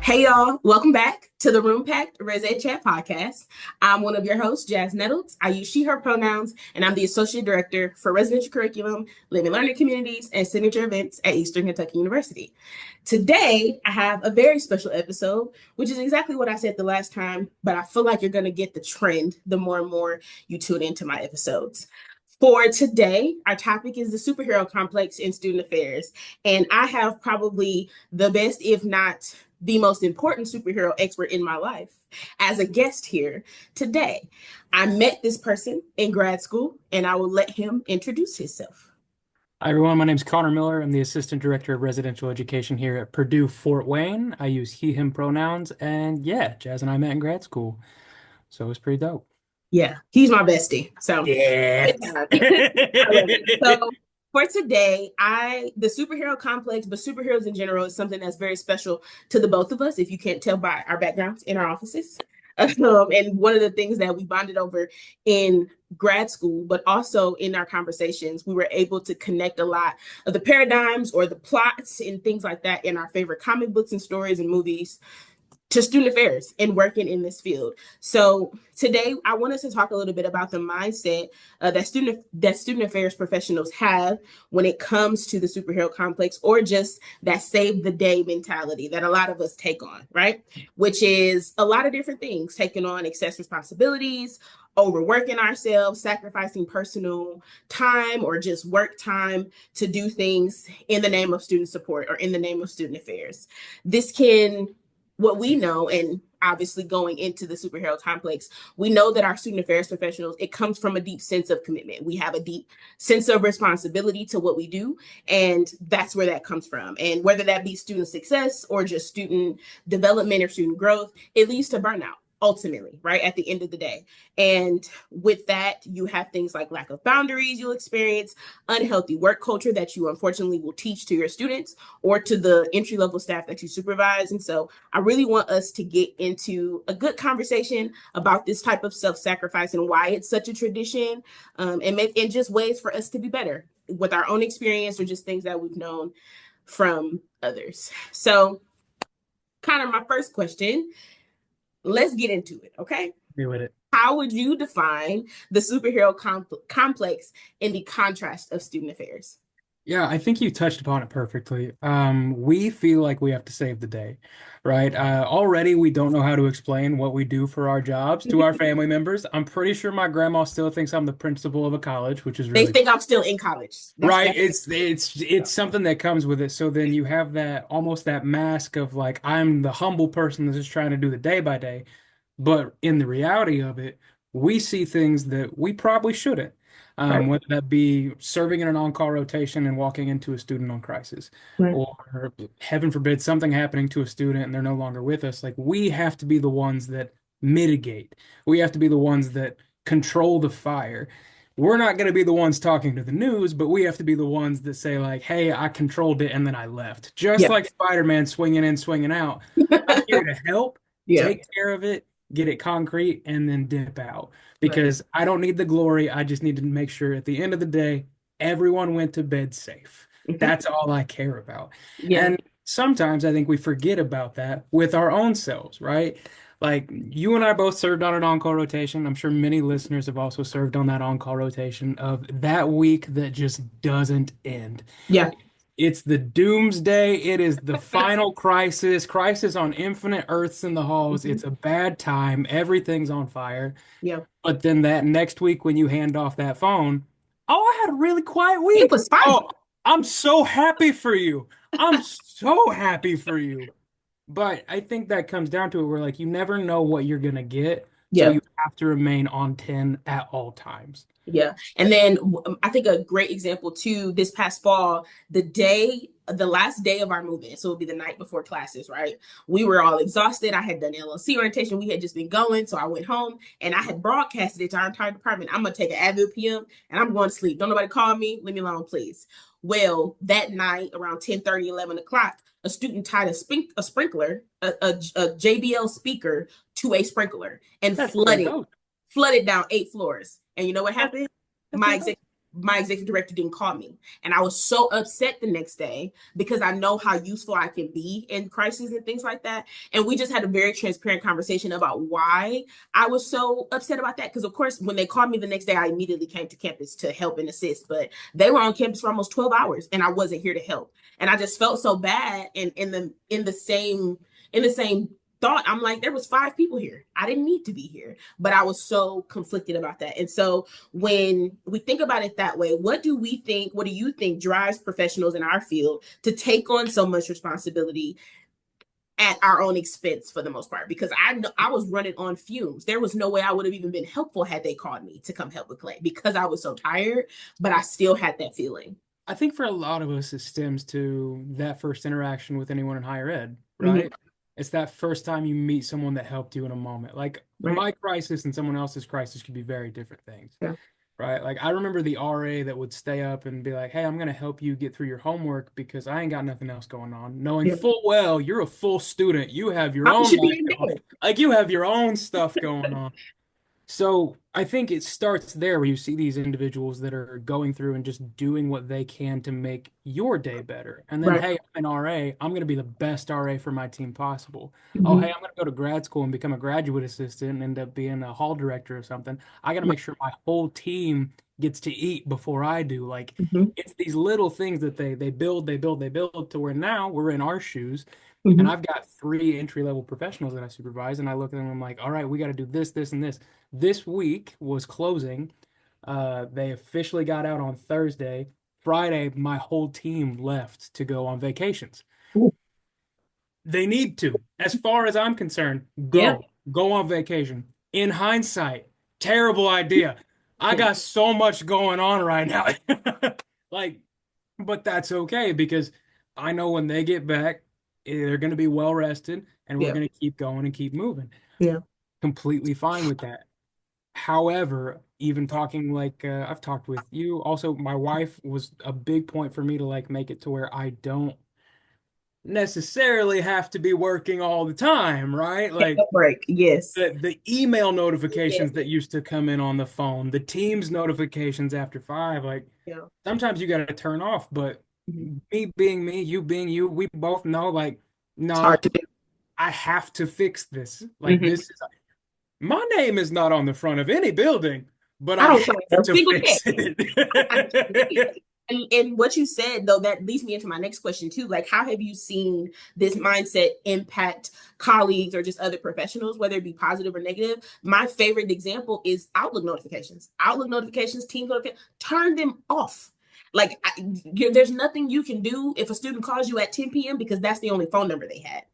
Hey y'all, welcome back to the Roompact ResEdChat podcast. I'm one of your hosts, Jazz Nettles. I use she, her pronouns, and I'm the Associate Director for Residential Curriculum, Living Learning Communities, and Signature Events at Eastern Kentucky University. Today, I have a very special episode, which is exactly what I said the last time, but I feel like you're going to get the trend the more and more you tune into my episodes. For today, our topic is the superhero complex in student affairs, and I have probably the best, if not the most important superhero expert in my life as a guest here today. I met this person in grad school, and I will let him introduce himself. Hi, everyone. My name is Connor Miller. I'm the Assistant Director of Residential Education here at Purdue Fort Wayne. I use he, him pronouns. And yeah, Jazz and I met in grad school. So it was pretty dope. Yeah, he's my bestie. So Yeah. good time. I love it. So for today, the superhero complex, but superheroes in general is something that's very special to the both of us, if you can't tell by our backgrounds in our offices. And one of the things that we bonded over in grad school, but also in our conversations, we were able to connect a lot of the paradigms or the plots and things like that in our favorite comic books and stories and movies to student affairs and working in this field. So today, I want us to talk a little bit about the mindset that student affairs professionals have when it comes to the superhero complex, or just that save the day mentality that a lot of us take on, right? Which is a lot of different things: taking on excess responsibilities, overworking ourselves, sacrificing personal time or just work time to do things in the name of student support or in the name of student affairs. This can What we know, and obviously going into the superhero complex, we know that our student affairs professionals, it comes from a deep sense of commitment. We have a deep sense of responsibility to what we do, and that's where that comes from. And whether that be student success or just student development or student growth, it leads to burnout ultimately, right, at the end of the day. And with that, you have things like lack of boundaries you'll experience, unhealthy work culture that you unfortunately will teach to your students or to the entry level staff that you supervise. And so I really want us to get into a good conversation about this type of self-sacrifice and why it's such a tradition, and just ways for us to be better with our own experience or just things that we've known from others. So, Connor, my first question, let's get into it, okay? Be with it. How would you define the superhero complex in the contrast of student affairs? Yeah, I think you touched upon it perfectly. We feel like we have to save the day, right? Already, we don't know how to explain what we do for our jobs to our family members. I'm pretty sure my grandma still thinks I'm the principal of a college, which is They really think I'm still in college. right. It's something that comes with it. So then you have that almost that mask of like I'm the humble person that's just trying to do the day by day. But in the reality of it, we see things that we probably shouldn't. Right. Whether that be serving in an on-call rotation and walking into a student on crisis, Right. or heaven forbid, something happening to a student and they're no longer with us. Like we have to be the ones that mitigate. We have to be the ones that control the fire. We're not going to be the ones talking to the news, but we have to be the ones that say like, "Hey, I controlled it and then I left." Just Yeah. like Spider-Man swinging in, swinging out. I'm here to help, Yeah. take care of it, get it concrete, and then dip out. Right. Because I don't need the glory. I just need to make sure at the end of the day, everyone went to bed safe. That's all I care about. Yeah. And sometimes I think we forget about that with our own selves, right? Like you and I both served on an on-call rotation. I'm sure many listeners have also served on that on-call rotation of that week that just doesn't end. Yeah. It's the doomsday. It is the final crisis, crisis on infinite Earths in the halls. Mhm. It's a bad time. Everything's on fire. Yeah. But then that next week when you hand off that phone, oh, I had a really quiet It week. was fine. Oh, I'm so happy for you. I'm so happy for you. But I think that comes down to it where like you never know what you're gonna get, so Yeah. you have to remain on 10 at all times. Yeah. And then I think a great example too, this past fall, the last day of our movement, so it'll be the night before classes, right? We were all exhausted. I had done LLC orientation. We had just been going. So I went home and I had broadcasted it to our entire department. I'm going to take an Advil PM and I'm going to sleep. Don't nobody call me. Leave me alone, please. Well, that night around 10:30, 11 o'clock, a student tied a sprinkler, a JBL speaker to a sprinkler and That's pretty dope. flooded down 8 floors. And you know what That- happened? That's My pretty exec dope. my executive director didn't call me. And I was so upset the next day because I know how useful I can be in crises and things like that. And we just had a very transparent conversation about why I was so upset about that. Because, of course, when they called me the next day, I immediately came to campus to help and assist. But they were on campus for almost 12 hours and I wasn't here to help. And I just felt so bad. And in the same thought, I'm like, there was 5 people here. I didn't need to be here, but I was so conflicted about that. And so when we think about it that way, what do you think drives professionals in our field to take on so much responsibility at our own expense for the most part? Because I know I was running on fumes. There was no way I would have even been helpful had they called me to come help with Clay because I was so tired, but I still had that feeling. I think for a lot of us, it stems to that first interaction with anyone in higher ed, Mm-hmm. right? It's that first time you meet someone that helped you in a moment. Like Right. my crisis and someone else's crisis could be very different things, Yeah. right? Like I remember the RA that would stay up and be like, "Hey, I'm gonna help you get through your homework because I ain't got nothing else going on," knowing Yeah. full well you're a full student, you have your Probably own should be life in going, bed. like you have your own stuff going on. So I think it starts there where you see these individuals that are going through and just doing what they can to make your day better. And then, Right. hey, I'm an RA. I'm going to be the best RA for my team possible. Oh, Mm-hmm. hey, I'm going to go to grad school and become a graduate assistant and end up being a hall director or something. I got to make sure my whole team gets to eat before I do. Like Mm-hmm. it's these little things that they build to where now we're in our shoes. And Mm-hmm. I've got 3 entry-level professionals that I supervise, and I look at them and I'm like, all right, we got to do this, this, and this. This week was closing. They officially got out on Thursday. Friday, my whole team left to go on vacations. Ooh. They need to. As far as I'm concerned, Yeah. go on vacation. In hindsight, terrible idea. I Yeah. got so much going on right now. Like, but that's okay because I know when they get back, they're going to be well rested and we're Yeah. going to keep going and keep moving. Yeah. Completely fine with that. However, even talking like I've talked with you, also my wife was a big point for me to like make it to where I don't necessarily have to be working all the time, right? Take Like a break. Yes. the email Yeah. notifications that used to come in on the phone, the Teams notifications after 5, like Yeah. sometimes you got to turn off, but Mhm. me being me, you being you, we both know like It's no, hard to do. I have to fix this. Like Mhm. this is my name is not on the front of any building, but I I don't sign have a to single check. fix Absolutely. it. And what you said, though, that leads me into my next question, too. Like, how have you seen this mindset impact colleagues or just other professionals, whether it be positive or negative? My favorite example is Outlook notifications. Outlook notifications, Teams notifications, turn them off. Like, there's nothing you can do if a student calls you at 10 p.m. because that's the only phone number they had.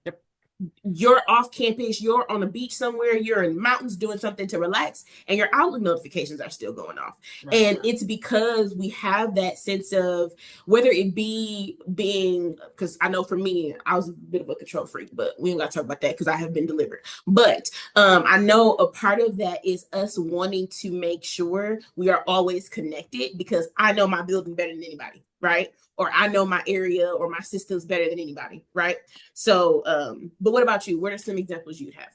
Yep. You're off campus, you're on a beach somewhere, you're in the mountains doing something to relax, and your Outlook notifications are still going off. Right. And it's because we have that sense of whether it be being, because I know for me, I was a bit of a control freak, but we ain't got to talk about that because I have been delivered. But I know a part of that is us wanting to make sure we are always connected because I know my building better than anybody, right? Or I know my area or my systems better than anybody, right? So, but what about you? What are some examples you'd have?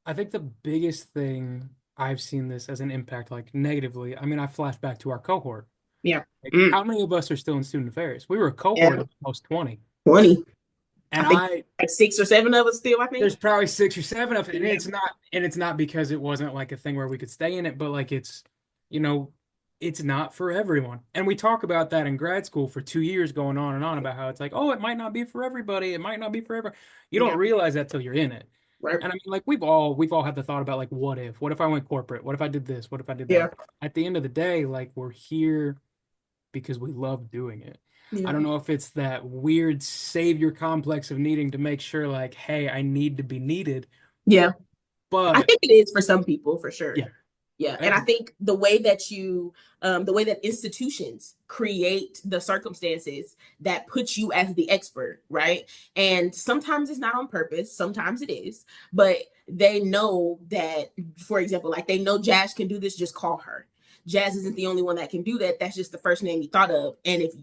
I think the biggest thing I've seen this as an impact, like negatively, I mean, I flash back to our cohort. Yeah. Like, Mm. how many of us are still in student affairs? We were a cohort Yeah. of almost 20. 20. I And think like 6 or 7 of us still, I think. there's probably 6 or 7 of it, and Yeah. it's not because it wasn't like a thing where we could stay in it, but like you know, it's not for everyone. And we talk about that in grad school for 2 years, going on and on about how it's like, oh, it might not be for everybody, it might not be for everyone. You don't Yeah. realize that till you're in it. Right. And I mean, like we've all had the thought about like, what if I went corporate? What if I did this? What if I did Yeah. that? At the end of the day, like we're here because we love doing it. I Yeah. don't know if it's that weird savior complex of needing to make sure, like, hey, I need to be needed, Yeah. I but think it is for some people, for sure. yeah, Yeah. And I that's think the way that institutions create the circumstances that put you as the expert, right? And sometimes it's not on purpose, sometimes it is, but they know that, for example, like they know Jazz can do this, just call her. Jazz isn't the only one that can do that. That's just the first name you thought of. And if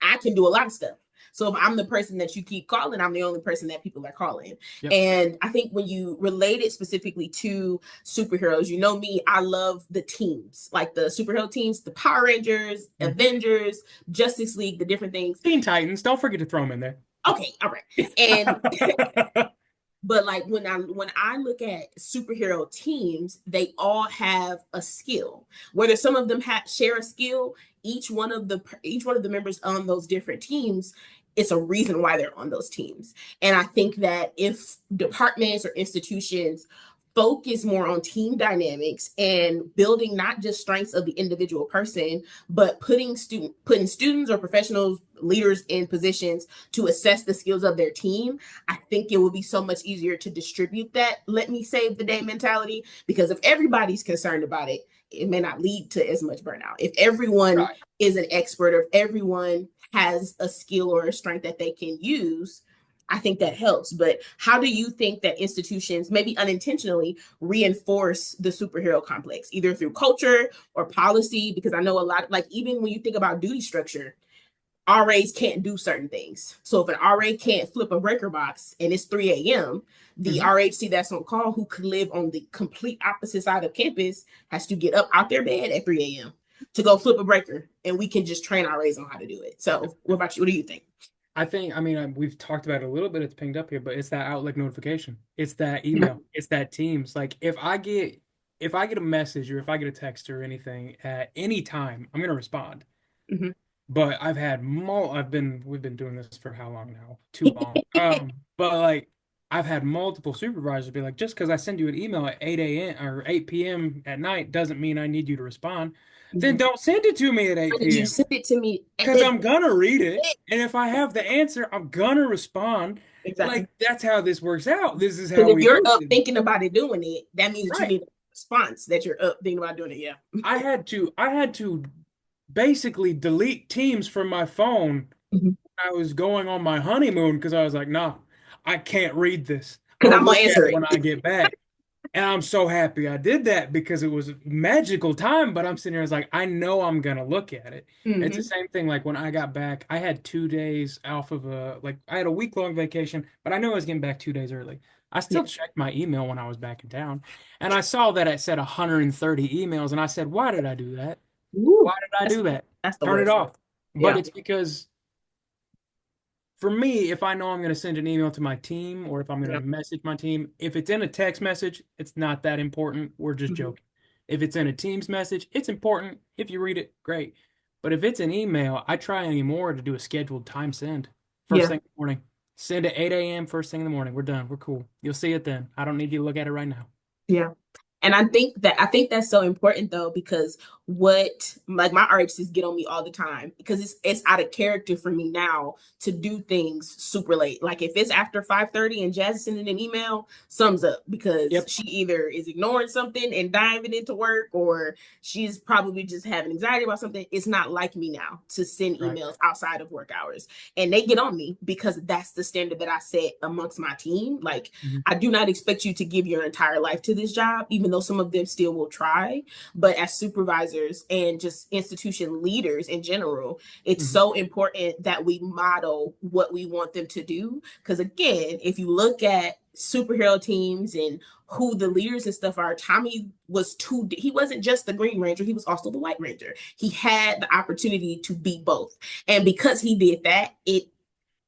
I can do a lot of stuff. So if I'm the person that you keep calling, I'm the only person that people are calling. Yep. And I think when you relate it specifically to superheroes, you know me, I love the teams, like the superhero teams, the Power Rangers, Mhm. Avengers, Justice League, the different things. Teen Titans. Don't forget to throw them in there. Okay, all right. And but like when I look at superhero teams, they all have a skill. Whether some of them share a skill, each one of the members on those different teams, it's a reason why they're on those teams. And I think that if departments or institutions focus more on team dynamics and building not just strengths of the individual person, but putting students or professionals, leaders in positions to assess the skills of their team, I think it will be so much easier to distribute that let me save the day mentality. Because if everybody's concerned about it, it may not lead to as much burnout. If everyone Right. is an expert, or if everyone has a skill or a strength that they can use, I think that helps. But how do you think that institutions, maybe unintentionally, reinforce the superhero complex, either through culture or policy? Because I know a lot, like even when you think about duty structure, RAs can't do certain things. So if an RA can't flip a breaker box and it's 3 a.m., the Mhm. RHC that's on call, who could live on the complete opposite side of campus, has to get up out their bed at 3 a.m. to go flip a breaker. And we can just train RAs on how to do it. So what about you? What do you think? I think, I mean, we've talked about it a little bit. It's pinged up here, but it's that Outlook notification. It's that Yeah. email. It's that Teams. Like if I get a message or if I get a text or anything at any time, I'm gonna respond. Mm-hmm. But we've been doing this for how long now? Too long. But like I've had multiple supervisors be like, just because I send you an email at 8 a.m. or 8 p.m. at night doesn't mean I need you to respond. Then Mm-hmm. don't send it to me at Why did you 8 p.m. send it to me? Because I'm gonna read it. And if I have the answer, I'm gonna respond. Exactly. Like that's how this works out. This is Because how if we you're do up it. thinking about it doing it, that means that you Right. need a response that you're up thinking about doing it. Yeah. I had to basically delete Teams from my phone. Because I was going on my honeymoon because I was like, nah, I can't read this. I'm I'll gonna look at answer it it. when I get back. And I'm so happy I did that because it was a magical time. But I'm sitting here, I was like, I know I'm gonna look at it. It's the Mm-hmm. same thing. Like when I got back, I had 2 days off of I had a week-long vacation, but I knew I was getting back 2 days early. I Yeah. still checked my email when I was back in town, and I saw that it said 130 emails, and I said, why did I do that? Why Woo. did I That's do that? that's the Turn it worst. off. But Yeah. it's because for me, if I know I'm going to send an email to my team or if I'm going Yeah. to message my team, if it's in a text message, it's not that important. We're just Mm-hmm. joking. If it's in a Teams message, it's important. If you read it, great. But if it's an email, I try anymore to do a scheduled time send first Yeah. thing in the morning. Send at 8 a.m. first thing in the morning. We're done. We're cool. You'll see it then. I don't need you to look at it right now. Yeah. And I think that's so important though, because what like my artists get on me all the time because it's out of character for me now to do things super late. Like if it's after 5:30 and Jazz is sending an email, sums up because Yep. she either is ignoring something and diving into work, or she's probably just having anxiety about something. It's not like me now to send Right. emails outside of work hours. And they get on me because that's the standard that I set amongst my team. Like Mhm. I do not expect you to give your entire life to this job, even though some of them still will try. But as supervisors and just institution leaders in general, it's Mhm. so important that we model what we want them to do. Because again, if you look at superhero teams and who the leaders and stuff are, Tommy he wasn't just the Green Ranger, he was also the White Ranger. He had the opportunity to be both. And because he did that, it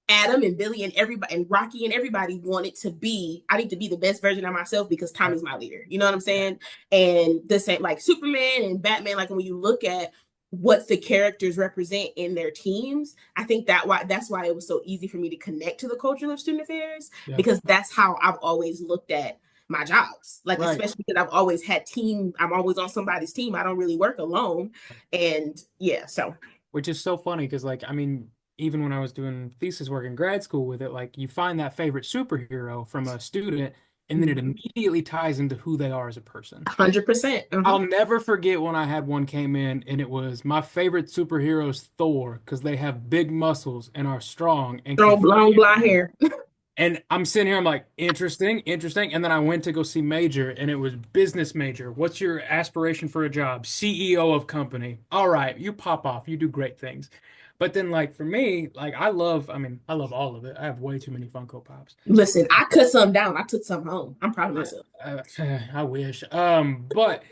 Adam and Billy and everybody and Rocky and everybody wanted to be, I need to be the best version of myself because Right. Tommy's my leader. You know what I'm saying? And the same like Superman and Batman, like when you look at what the characters represent in their teams, I think that's why it was so easy for me to connect to the culture of student affairs, Yeah. because that's how I've always looked at my jobs. Like Right. especially because I've always had team, I'm always on somebody's team. I don't really work alone. And yeah, so Which is so funny because, like, I mean, even when I was doing thesis work in grad school with it, like, you find that favorite superhero from a student, and then it immediately ties into who they are as a person. 100%. I'll never forget when I had one came in, and it was my favorite superhero is Thor because they have big muscles and are strong and can Throw fly long blonde everywhere. hair. And I'm sitting here, I'm like, interesting, interesting. And then I went to go see Major, and it was business major. What's your aspiration for a job? CEO of company. All right, you pop off. You do great things. But then like for me, like I mean, I love all of it. I have way too many Funko Pops. Listen, I cut some down. I took some home. I'm proud of I, myself. I wish. But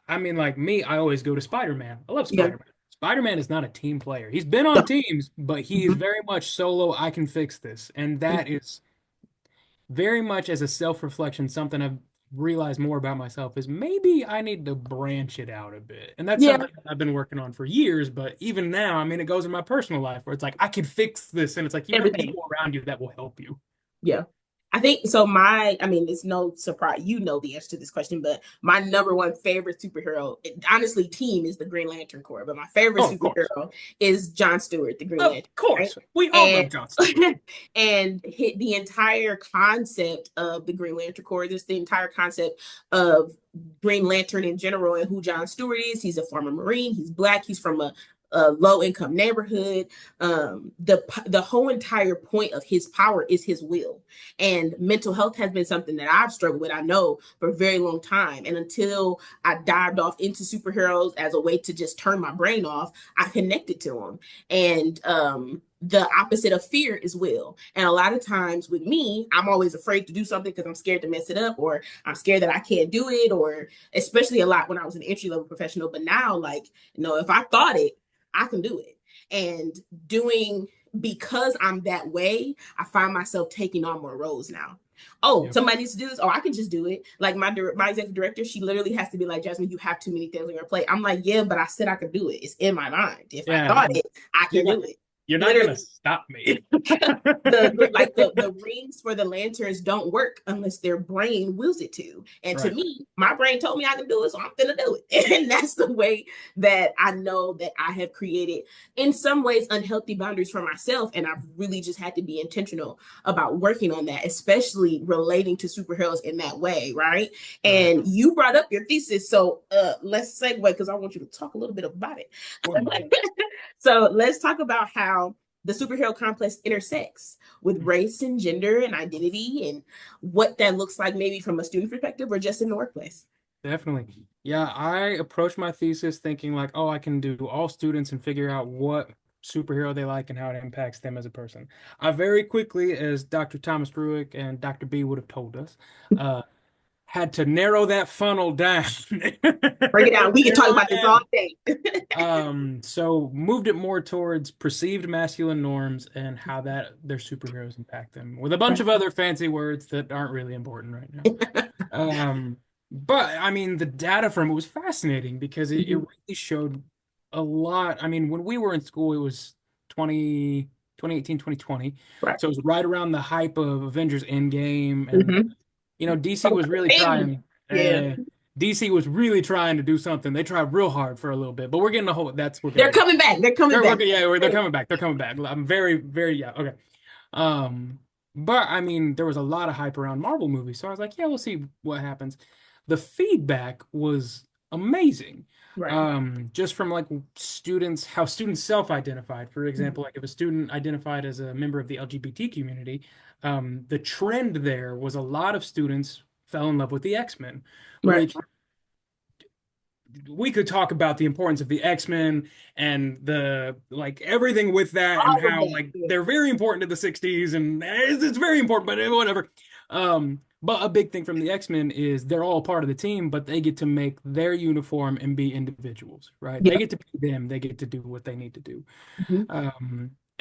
I mean, like me, I always go to Spider-Man. I love Yeah. Spider-Man. Spider-Man is not a team player. He's been on Yeah. teams, but he is Mhm. very much solo. I can fix this. And that is very much as a self-reflection, something I've realized more about myself is maybe I need to branch it out a bit. And that's Yeah. something I've been working on for years, but even now, I mean, it goes in my personal life where it's like I can fix this, and it's like you have Everything. people around you that will help you. Yeah. I think so. I mean, it's no surprise. You know the answer to this question, but my number one favorite superhero, honestly, team is the Green Lantern Corps. But my favorite Oh, of course. superhero is John Stewart, the Green Of Lantern, right? course. We all And love John Stewart. and hit the entire concept of the Green Lantern Corps, just the entire concept of Green Lantern in general and who John Stewart is. He's a former Marine. He's Black. He's from a low income neighborhood. The whole entire point of his power is his will, and mental health has been something that I've struggled with, I know, for a very long time. And until I dived off into superheroes as a way to just turn my brain off, I connected to them. And the opposite of fear is will. And a lot of times with me, I'm always afraid to do something because I'm scared to mess it up, or I'm scared that I can't do it, or especially a lot when I was an entry level professional. But now, like, if I thought it, I can do it. And doing because I'm that way, I find myself taking on more roles now. Oh, Yep. somebody needs to do this. Oh, I can just do it. Like my executive director, she literally has to be like, Jasmine, you have too many things on your plate. I'm like, yeah, but I said I could do it. It's in my mind. If I Yeah. thought it, I You're can not, do it. you're not gonna Literally, stop me. the rings for the lanterns don't work unless their brain wills it to. And to Right. me, my brain told me I can do it, so I'm gonna do it. And that's the way that I know that I have created, in some ways, unhealthy boundaries for myself. And I've really just had to be intentional about working on that, especially relating to superheroes in that way, right? Right. And you brought up your thesis, so let's segue because I want you to talk a little bit about it. Well, So let's talk about how the superhero complex intersects with race and gender and identity, and what that looks like maybe from a student perspective or just in the workplace. definitely. Yeah, I approached my thesis thinking like, oh, I can do all students and figure out what superhero they like and how it impacts them as a person. I very quickly, as Dr. Thomas Ruick and Dr. B would have told us, uh, had to narrow that funnel down. Break it down. We can talk Narrow it about this all down. day. So moved it more towards perceived masculine norms and how that their superheroes impact them, with a bunch of other fancy words that aren't really important right now. Um, but I mean, the data from it was fascinating because it Mhm. really showed a lot. I mean, when we were in school, it was 2018, 2020. Right. So it was right around the hype of Avengers Endgame. And, Mhm. DC was really Baby. trying. Yeah. DC was really trying to do something. They tried real hard for a little bit, but we're getting a whole, we're They're getting, coming back. They're coming back. yeah, they're coming back. They're coming back. I'm very, very, yeah, okay. Um, but I mean, there was a lot of hype around Marvel movies, so I was like, yeah, we'll see what happens. The feedback was amazing. Right. Just from like students, how students self-identified. For example, like if a student identified as a member of the LGBT community, the trend there was a lot of students fell in love with the X-Men, Right. which we could talk about the importance of the X-Men and the like everything with that and All of how that. like Yeah. they're very important to the 60s and it's very important, but whatever. But a big thing from the X-Men is they're all part of the team, but they get to make their uniform and be individuals, right? They Yeah. get to be them, they get to do what they need to do. Mhm.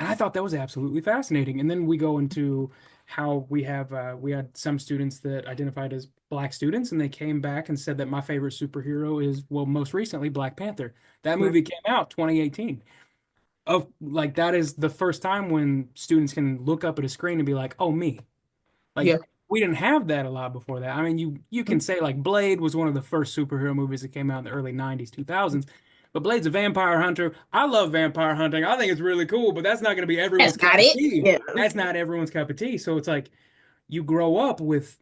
And I thought that was absolutely fascinating. And then we go into how we had some students that identified as Black students, and they came back and said that my favorite superhero is, well, most recently Black Panther. That Right. movie came out 2018. Of like that is the first time when students can look up at a screen and be like, "Oh, me." Like Yeah. we didn't have that a lot before that. I mean, you can say like Blade was one of the first superhero movies that came out in the early 90s, 2000s. But Blade's a vampire hunter. I love vampire hunting. I think it's really cool, but that's not going to be everyone's That's cup not of it. tea. Yeah. That's not everyone's cup of tea. So it's like you grow up with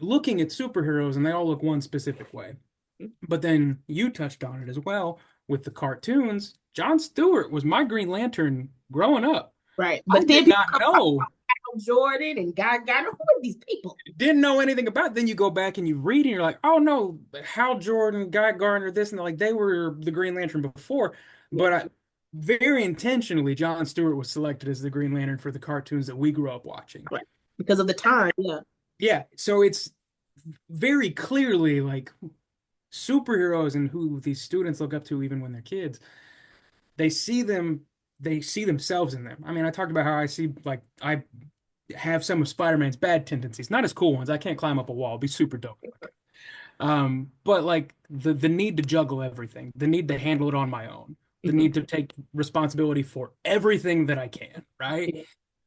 looking at superheroes and they all look one specific way. But then you touched on it as well with the cartoons. John Stewart was my Green Lantern growing up. Right. I But then did people not come talk know about Jordan and God, God, who are these people? didn't know anything about it. Then you go back and you read and you're like, oh no, Hal Jordan, Guy Gardner, this and that, like they were the Green Lantern before. Yeah. But very intentionally, Jon Stewart was selected as the Green Lantern for the cartoons that we grew up watching. Right. Because of the time. Yeah. Yeah, so it's very clearly like superheroes and who these students look up to even when they're kids. They see them, they see themselves in them. I mean, I talked about how I see like I have some of Spider-Man's bad tendencies, not as cool ones. I can't climb up a wall, be super dope. But like the need to juggle everything, the need to handle it on my own, the Mhm. need to take responsibility for everything that I can, right? Yeah.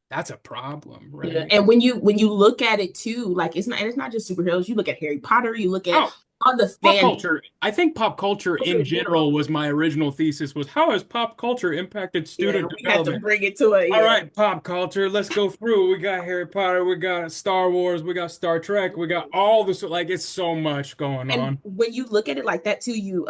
That's a problem, Yeah. right? And when you look at it too, like it's not just superheroes. You look at Harry Potter, you look at Oh, all the pop fan culture. I think pop culture culture in in general. general was my original thesis was how has pop culture impacted Yeah, student we had to development? bring it to it. All Yeah. right, pop culture. Let's go through. We got Harry Potter, we got Star Wars, we got Star Trek, we got all this. Like, it's so much going And on. when you look at it like that too, you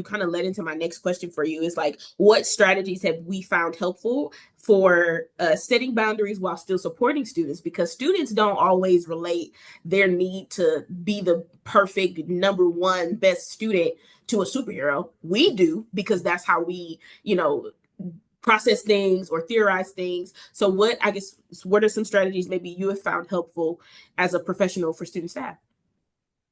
kind of led into my next question for you is like, what strategies have we found helpful for setting boundaries while still supporting students? Because students don't always relate their need to be the perfect number one best student to a superhero. We do because that's how we, process things or theorize things. So what are some strategies maybe you have found helpful as a professional for student staff?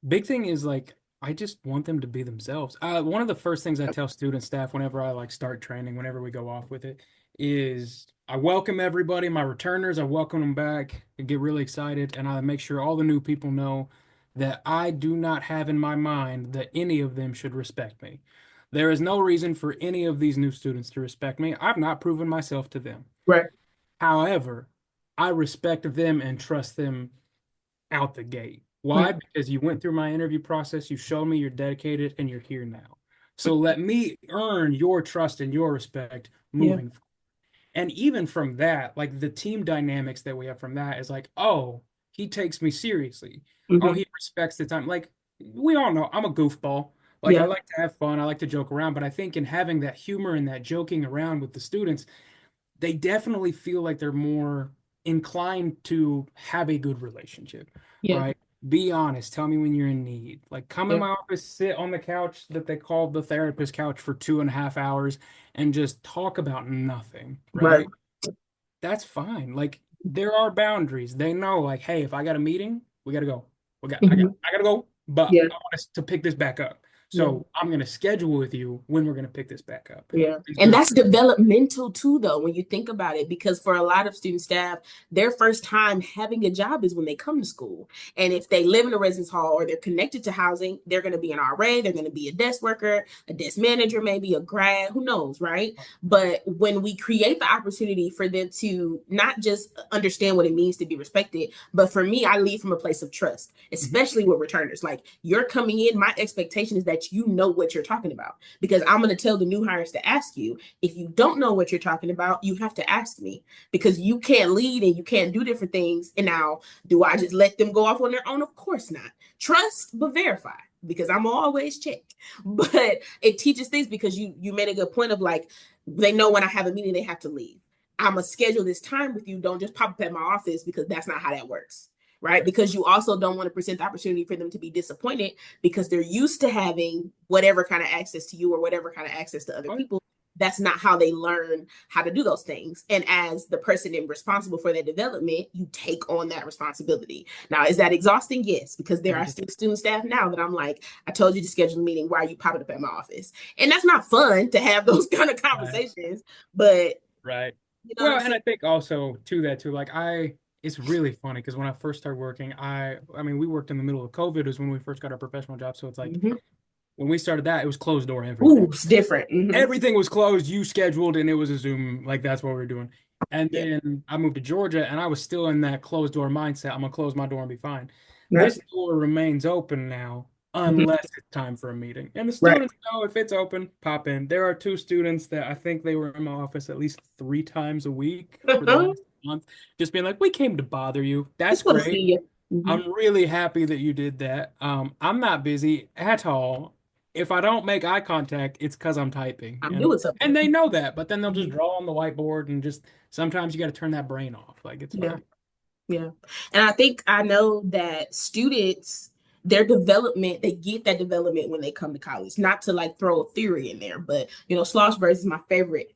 Big thing is like I just want them to be themselves. One of the first things I tell student staff whenever I like start training, whenever we go off with it, is I welcome everybody, my returners, I welcome them back and get really excited, and I make sure all the new people know that I do not have in my mind that any of them should respect me. There is no reason for any of these new students to respect me. I've not proven myself to them. Right. However, I respect them and trust them out the gate. Why? Mm-hmm. Because you went through my interview process, you showed me you're dedicated, and you're here now. So let me earn your trust and your respect Yeah. moving forward. And even from that, like the team dynamics that we have from that is like, oh, he takes me seriously. Oh, Mm-hmm. he respects the time. Like we all know I'm a goofball. Like I Yeah. like to have fun, I like to joke around, but I think in having that humor and that joking around with the students, they definitely feel like they're more inclined to have a good relationship, Yeah. right? Be honest. Tell me when you're in need. Like, come in Yeah. my office, sit on the couch that they call the therapist couch for 2.5 hours and just talk about nothing, Right. right? That's fine. Like, there are boundaries. They know, like, hey, if I got a meeting, we gotta go. Mm-hmm. I gotta go, but Yeah. I want us to pick this back up. Yeah. So I'm gonna schedule with you when we're gonna pick this back up. Yeah. It's And good that's for developmental too, though, when you think about it, because for a lot of student staff, their first time having a job is when they come to school. And if they live in a residence hall or they're connected to housing, they're going to be an RA, they're going to be a desk worker, a desk manager, maybe a grad, who knows, right? But when we create the opportunity for them to not just understand what it means to be respected, but for me, I lead from a place of trust, Mhm. especially with returners. Like you're coming in, my expectation is that you know what you're talking about because I'm going to tell the new hires to ask you. If you don't know what you're talking about, you have to ask me because you can't lead and you can't do different things. And now, do I just let them go off on their own? Of course not. Trust, but verify because I'm always check. But it teaches things because you made a good point of like, they know when I have a meeting, they have to leave. I'm going to schedule this time with you. Don't just pop up at my office because that's not how that works. Right. Because you also don't want to present the opportunity for them to be disappointed because they're used to having whatever kind of access to you or whatever kind of access to other Right. people. That's not how they learn how to do those things. And as the person responsible for their development, you take on that responsibility. Now, is that exhausting? Yes, because there are still student staff now that I'm like, I told you to schedule a meeting. Why are you popping up at my office? And that's not fun to have those kind of Right. conversations. But Right. you know what Well, I'm and saying? I think also to that too, like it's really funny because when I first started working, I mean, we worked in the middle of COVID is when we first got our professional job. So it's like Mm-hmm. when we started that, it was closed door everything. Ooh, it's different. Mm-hmm. Everything was closed, you scheduled, and it was a Zoom, like that's what we were doing. And Yeah. then I moved to Georgia and I was still in that closed door mindset. I'm gonna close my door and be fine. Right. This door remains open now Mm-hmm. unless it's time for a meeting. And the Right. students know if it's open, pop in. There are two students that I think they were in my office at least 3 times a week for the last month, just being like, we came to bother you. That's Just want to great. see you. Mm-hmm. I'm really happy that you did that. I'm not busy at all. If I don't make eye contact, it's because I'm typing. I'm And doing and something. they know that, but then they'll just Mhm. draw on the whiteboard and just sometimes you got to turn that brain off. Like it's Yeah. fine. Yeah. And I think I know that students their development, they get that development when they come to college. Not to like throw a theory in there, but Schlossberg is my favorite,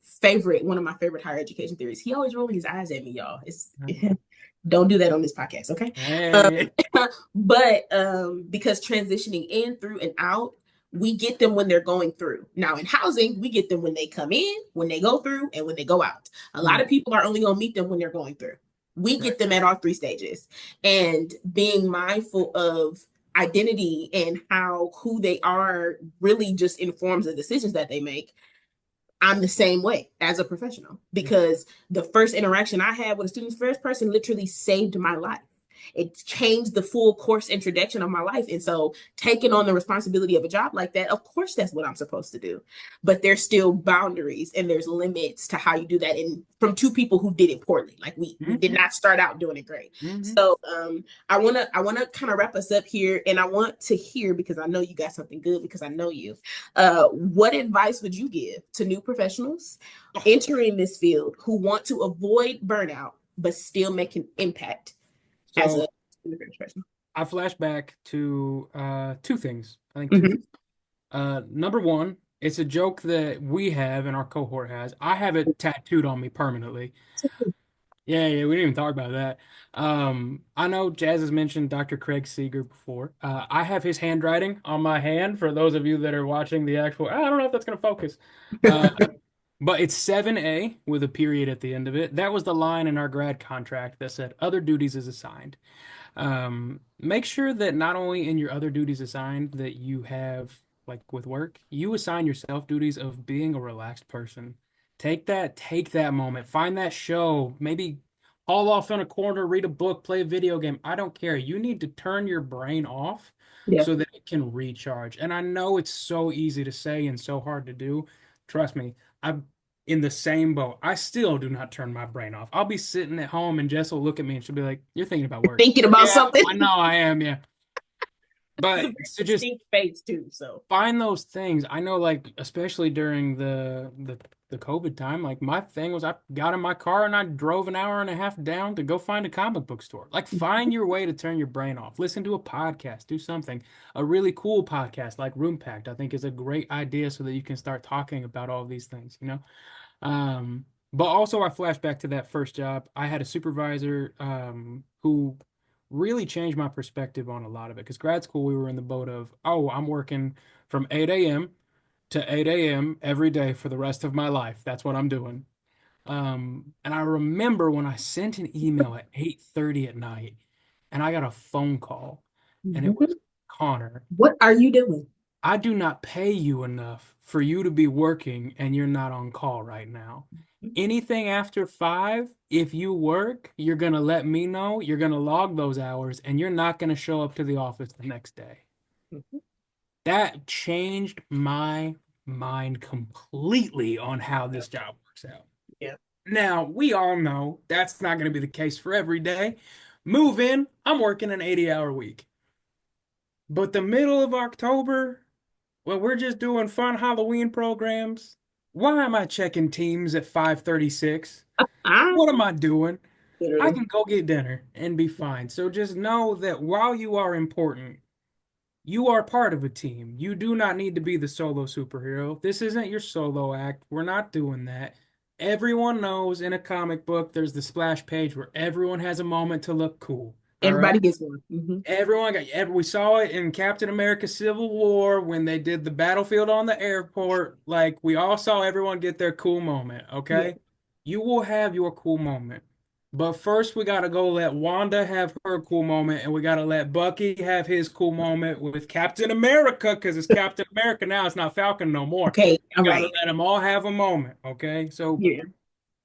one of my favorite higher education theories. He always rolling his eyes at me, y'all. It's don't do that on this podcast, okay? Hey. But because transitioning in, through, and out, we get them when they're going through. Now in housing, we get them when they come in, when they go through, and when they go out. A lot of people are only going to meet them when they're going through. We get them at all three stages. And being mindful of identity and how who they are really just informs the decisions that they make. I'm the same way as a professional, because the first interaction I had with a student's first person literally saved my life. It changed the full course introduction of my life. And so taking on the responsibility of a job like that, of course, that's what I'm supposed to do. But there's still boundaries and there's limits to how you do that. And from two people who did it poorly, like we did not start out doing it great. So I wanna kind of wrap us up here, and I want to hear, because I know you got something good, because I know you. What advice would you give to new professionals entering this field who want to avoid burnout but still make an impact as a professional? I flash back to two things. I think two. Number one, it's a joke that we have and our cohort has. I have it tattooed on me permanently. Yeah, we didn't even talk about that. I know Jazz has mentioned Dr. Craig Seeger before. I have his handwriting on my hand for those of you that are watching the actual. I don't know if that's going to focus. But it's 7A with a period at the end of it. That was the line in our grad contract that said other duties is assigned. Make sure that not only in your other duties assigned that you have, like with work, you assign yourself duties of being a relaxed person. Take that moment, find that show, maybe haul off in a corner, read a book, play a video game. I don't care. You need to turn your brain off so that it can recharge. And I know it's so easy to say and so hard to do. Trust me, I'm in the same boat. I still do not turn my brain off. I'll be sitting at home and Jess will look at me and she'll be like, "You're thinking about work." Thinking about something. I know I am, yeah. But so just phase too. So find those things. I know, like especially during the COVID time, like my thing was I got in my car and I drove an hour and a half down to go find a comic book store. Like find your way to turn your brain off. Listen to a podcast, do something. A really cool podcast like Roompact, I think is a great idea so that you can start talking about all these things, you know? But also I flash back to that first job. I had a supervisor who really changed my perspective on a lot of it. Because grad school, we were in the boat of, oh, I'm working from 8 a.m. to 8 a.m. every day for the rest of my life. That's what I'm doing. And I remember when I sent an email at 8:30 at night and I got a phone call and it was Connor. What are you doing? I do not pay you enough for you to be working and you're not on call right now. Anything after 5, if you work, you're going to let me know, you're going to log those hours, and you're not going to show up to the office the next day. That changed my mind completely on how this job works out. Yeah. Now, we all know that's not going to be the case for every day. Move in, I'm working an 80-hour week. But the middle of October, well, we're just doing fun Halloween programs. Why am I checking Teams at 5:36? What am I doing? I can go get dinner and be fine. So just know that while you are important, you are part of a team. You do not need to be the solo superhero. This isn't your solo act. We're not doing that. Everyone knows in a comic book, there's the splash page where everyone has a moment to look cool. Everybody gets one. Everyone got. We saw it in Captain America: Civil War when they did the battlefield on the airport. Like we all saw everyone get their cool moment. Okay, you will have your cool moment, but first we gotta go let Wanda have her cool moment, and we gotta let Bucky have his cool moment with Captain America because it's Captain America now. It's not Falcon no more. Okay, all gotta right. let them all have a moment. Okay, so. Yeah.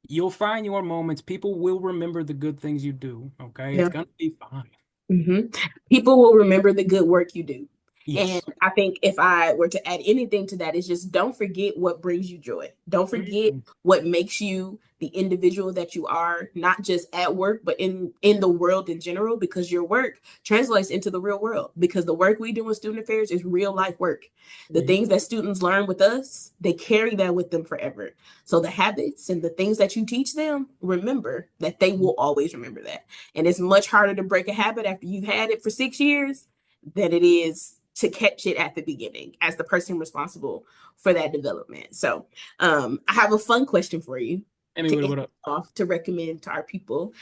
You'll find your moments. People will remember the good things you do. Okay. It's going to be fine. People will remember the good work you do. Yes. And I think if I were to add anything to that, it's just don't forget what brings you joy. Don't forget what makes you the individual that you are, not just at work, but in the world in general, because your work translates into the real world. Because the work we do in student affairs is real life work. The things that students learn with us, they carry that with them forever. So the habits and the things that you teach them, remember that they will always remember that. And it's much harder to break a habit after you've had it for 6 years than it is to catch it at the beginning as the person responsible for that development. So I have a fun question for you Amy, to what end up? off to recommend to our people.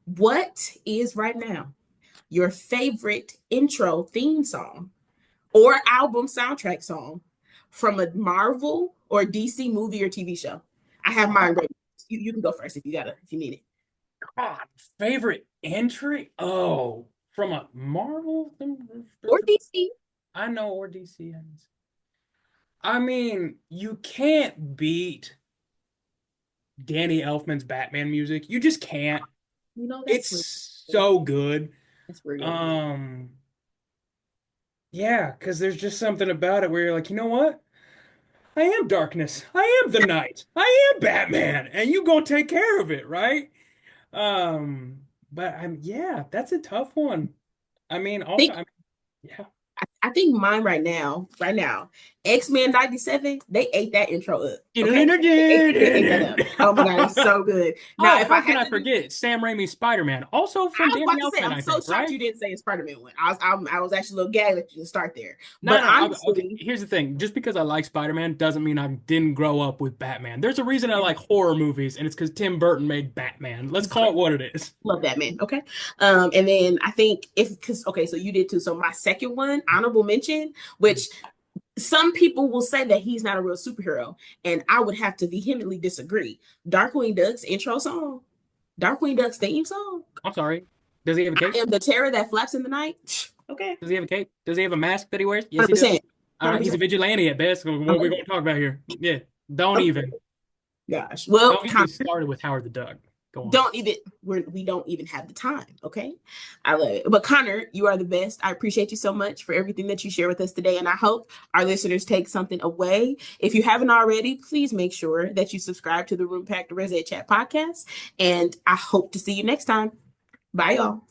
What is right now your favorite intro theme song or album soundtrack song from a Marvel or DC movie or TV show? I have mine ready. You can go first if you need it. God, favorite entry? Oh, from a Marvel? Or DC. I know, or DC. I mean, you can't beat Danny Elfman's Batman music. You just can't. You know, It's so good. that's real. Um, yeah, because there's just something about it where you're like, you know what? I am darkness. I am the night. I am Batman, and you go take care of it, right? But yeah, that's a tough one. I mean, I also, think yeah. I think mine right now, X-Men 97, they ate that intro up. Okay. They ate that up. Oh my God, it's so good. Now, Oh, if I how can had I to do, forget Sam Raimi's Spider-Man, also I from was Danny about to say, Elfman, I'm I so think, shocked right? you didn't say a Spider-Man one. I was actually a little gagged that you didn't start there. No, But no, okay. honestly, Here's the thing. Just because I like Spider-Man doesn't mean I didn't grow up with Batman. There's a reason I like horror movies, and it's because Tim Burton made Batman. Let's it's call great. it what it is. Love that man. Okay. And then I think if because okay, so you did too. So my second one, honorable mention, which some people will say that he's not a real superhero, and I would have to vehemently disagree. Darkwing Duck's intro song, Darkwing Duck's theme song. I'm sorry. Does he have a I cape? am the terror that flaps in the night. Okay, Does he have a cape? Does he have a mask that he wears? Yes, he does. 100%, All right, he's a 100%. vigilante at best. What are we Okay, going to talk about here? Yeah, don't okay. even. Gosh. Well, Don't get me Connor, started with Howard the Duck. Go on. don't even we don't even have the time. Okay, I love it. But Connor, you are the best. I appreciate you so much for everything that you share with us today, and I hope our listeners take something away. If you haven't already, please make sure that you subscribe to the Roompact ResEdChat podcast, and I hope to see you next time. Bye, y'all.